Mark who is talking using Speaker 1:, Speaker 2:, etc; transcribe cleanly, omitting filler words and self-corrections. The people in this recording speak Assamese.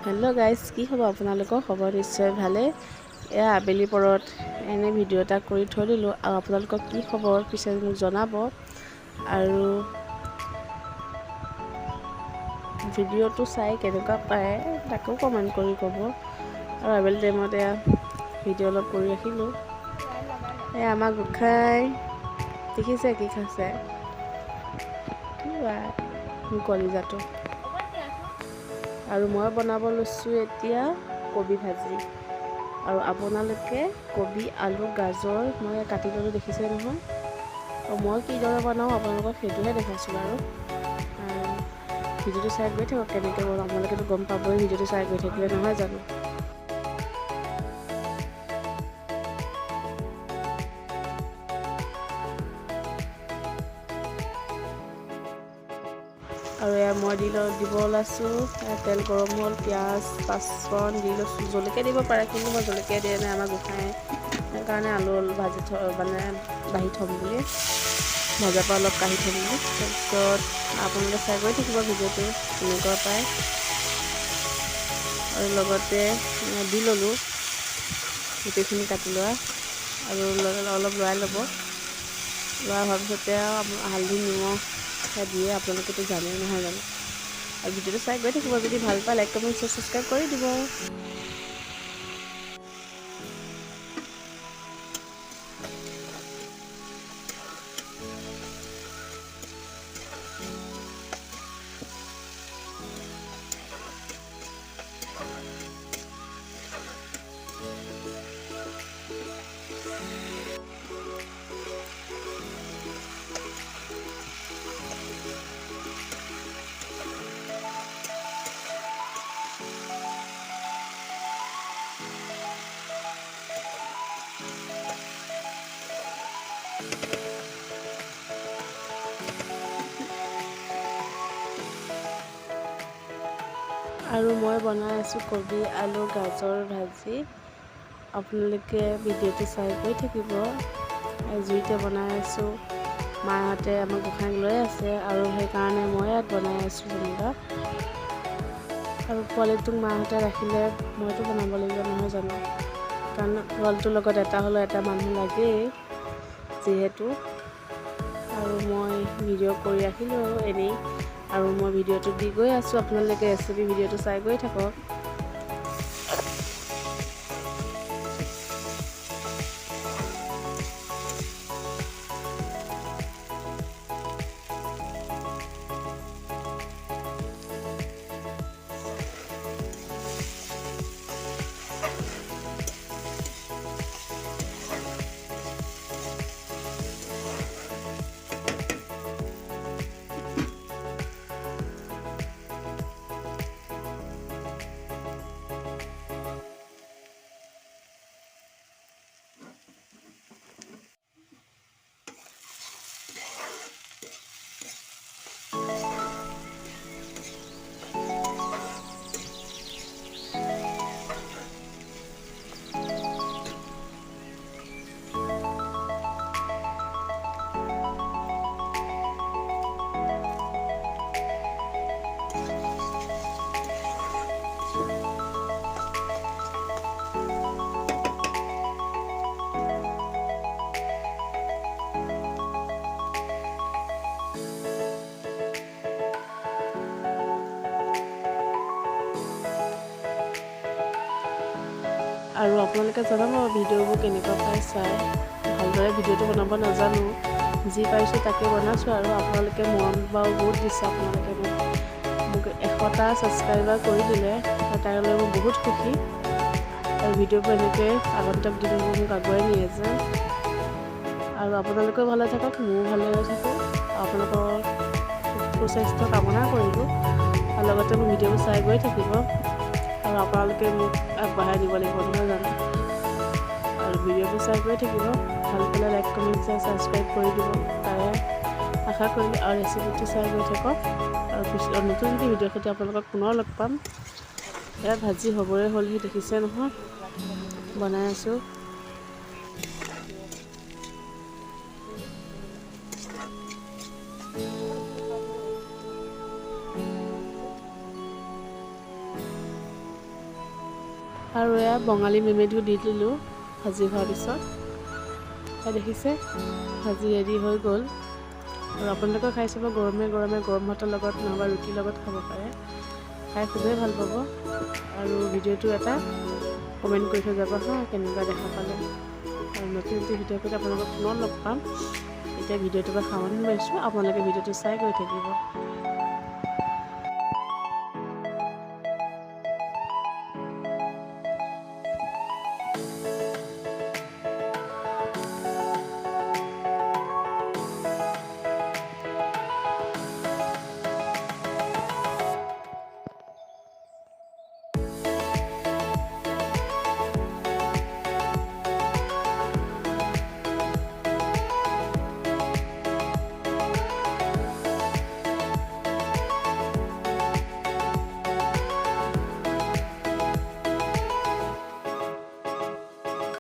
Speaker 1: হেল্ল' গাইজ, কি হ'ব আপোনালোকৰ? খবৰ নিশ্চয় ভালে। এয়া আবেলি পৰত এনে ভিডিঅ' এটা কৰি থৈ দিলোঁ। আৰু আপোনালোকৰ কি খবৰ পিছে মোক জনাব। আৰু ভিডিঅ'টো চাই কেনেকুৱা পায় তাকো কমেণ্ট কৰি ক'ব। আৰু আবেলি টাইমত এয়া ভিডিঅ' অলপ কৰি ৰাখিলোঁ। এয়া আমাৰ গোসাঁই দেখিছে কি খাইছে, কলিজাটো। আৰু মই বনাব লৈছোঁ এতিয়া কবি ভাজি। আৰু আপোনালোকে কবি, আলু, গাজৰ মই কাটি ল'লোঁ, দেখিছে নহয়। আৰু মই কিদৰে বনাওঁ আপোনালোকক সেইটোহে দেখাইছোঁ বাৰু। ভিডিঅ'টো চাই গৈ থাকক, কেনেকৈ বনাওঁ আপোনালোকেতো গম পাবই ভিডিঅ'টো চাই গৈ থাকিলে, নহয় জানো। আৰু এয়া মই দিব ওলাইছোঁ। তেল গৰম হ'ল, পিঁয়াজ, পাঁচফোৰণ দি লৈছোঁ। জলকীয়া দিব পাৰে, কিন্তু মই জলকীয়া দিয়া নাই। আমাৰ গোসাঁই সেইকাৰণে আলু ভাজি বাঢ়ি থ'ম বুলি, ভজাৰ পৰা অলপ কাঢ়ি থ'ম বুলি। তাৰপিছত আপোনালোকে চাই গৈ থাকিব ভিডিঅ'টো কেনেকুৱা পায়। আৰু লগতে দি ল'লোঁ গোটেইখিনি কাটি লোৱা। আৰু অলপ লৰাই ল'ব। লৰাই হোৱাৰ পিছতে আৰু হালধি, নিমখ দিয়ে, আপোনালোকেতো জানেই, নহয় জানো। আৰু ভিডিঅ'টো চাই গৈ থাকিব। যদি ভাল পায় লাইক, কমেণ্ট, শ্বেয়াৰ, ছাবস্ক্ৰাইব কৰি দিব। আৰু মই বনাই আছোঁ কবি, আলু, গাজৰ ভাজি। আপোনালোকে ভিডিঅ'টো চাই গৈ থাকিব। জুইতে বনাই আছোঁ। মাহঁতে আমাৰ গোসাঁইক লৈ আছে, আৰু সেইকাৰণে মই ইয়াত বনাই আছোঁ যেনিবা। আৰু পোৱালিটোক মাহঁতে ৰাখিলে মইতো বনাব লাগিব, নহয় জানো। কাৰণ পোৱালিটোৰ লগত এটা হ'লেও এটা মানুহ লাগেই যিহেতু। আৰু মই ভিডিঅ' কৰি ৰাখিলোঁ আৰু এনেই। আৰু মই ভিডিঅ'টো দি গৈ আছোঁ, আপোনালোকে ৰেচিপি ভিডিঅ'টো চাই গৈ থাকক। আৰু আপোনালোকে জনাব ভিডিঅ'বোৰ কেনেকুৱা পাই চাই। ভালদৰে ভিডিঅ'টো বনাব নাজানো, যি পাৰিছোঁ তাকে বনাইছোঁ। আৰু আপোনালোকে মৰম বাৰু বহুত দিছে। আপোনালোকে মোক 100টা ছাবস্ক্ৰাইবাৰ কৰি দিলে, তাৰ লৈ মই বহুত সুখী। আৰু ভিডিঅ'বোৰ এনেকৈ আগন্তুক দিনবোৰ মোক আগুৱাই নি আছে। আৰু আপোনালোকেও ভালে থাকক, ময়ো ভালে থাকোঁ। আপোনালোকৰ সুস্বাস্থ্য কামনা কৰিলোঁ। আৰু লগতে মোৰ ভিডিঅ'বোৰ চাই গৈ থাকিব। আৰু আপোনালোকে মোক আগবঢ়াই দিব লাগিব, নহয় জানো। আৰু ভিডিঅ'বোৰ চাই গৈ থাকিব। ভাল পালে লাইক, কমেণ্ট, শ্বেয়াৰ, ছাবস্ক্ৰাইব কৰি দিব, তাৰে আশা কৰিলোঁ। আৰু ৰেচিপিটো চাই গৈ থাকক। আৰু নতুন ভিডিঅ'ৰ সৈতে আপোনালোকক পুনৰ লগ পাম। এয়া ভাজি হ'বৰে হ'লহি, দেখিছে নহয়, বনাই আছোঁ। আৰু এয়া বঙালী মেমেটো দি দিলোঁ ভাজি হোৱাৰ পিছত। দেখিছে ভাজি ৰেডি হৈ গ'ল। আৰু আপোনালোকেও খাই চাব গৰমে গৰমে গৰম ভাতৰ লগত নহবা ৰুটিৰ লগত খাব পাৰে, খাই খুবেই ভাল পাব। আৰু ভিডিঅ'টো এটা কমেণ্ট কৰি থৈ যাব হা কেনেকুৱা দেখা পালে। আৰু নতুন ভিডিঅ' কৰি আপোনালোকক পুনৰ লগ পাম। এতিয়া ভিডিঅ'টোৰ পৰা সামৰণি মাৰিছোঁ, আপোনালোকে ভিডিঅ'টো চাই গৈ থাকিব।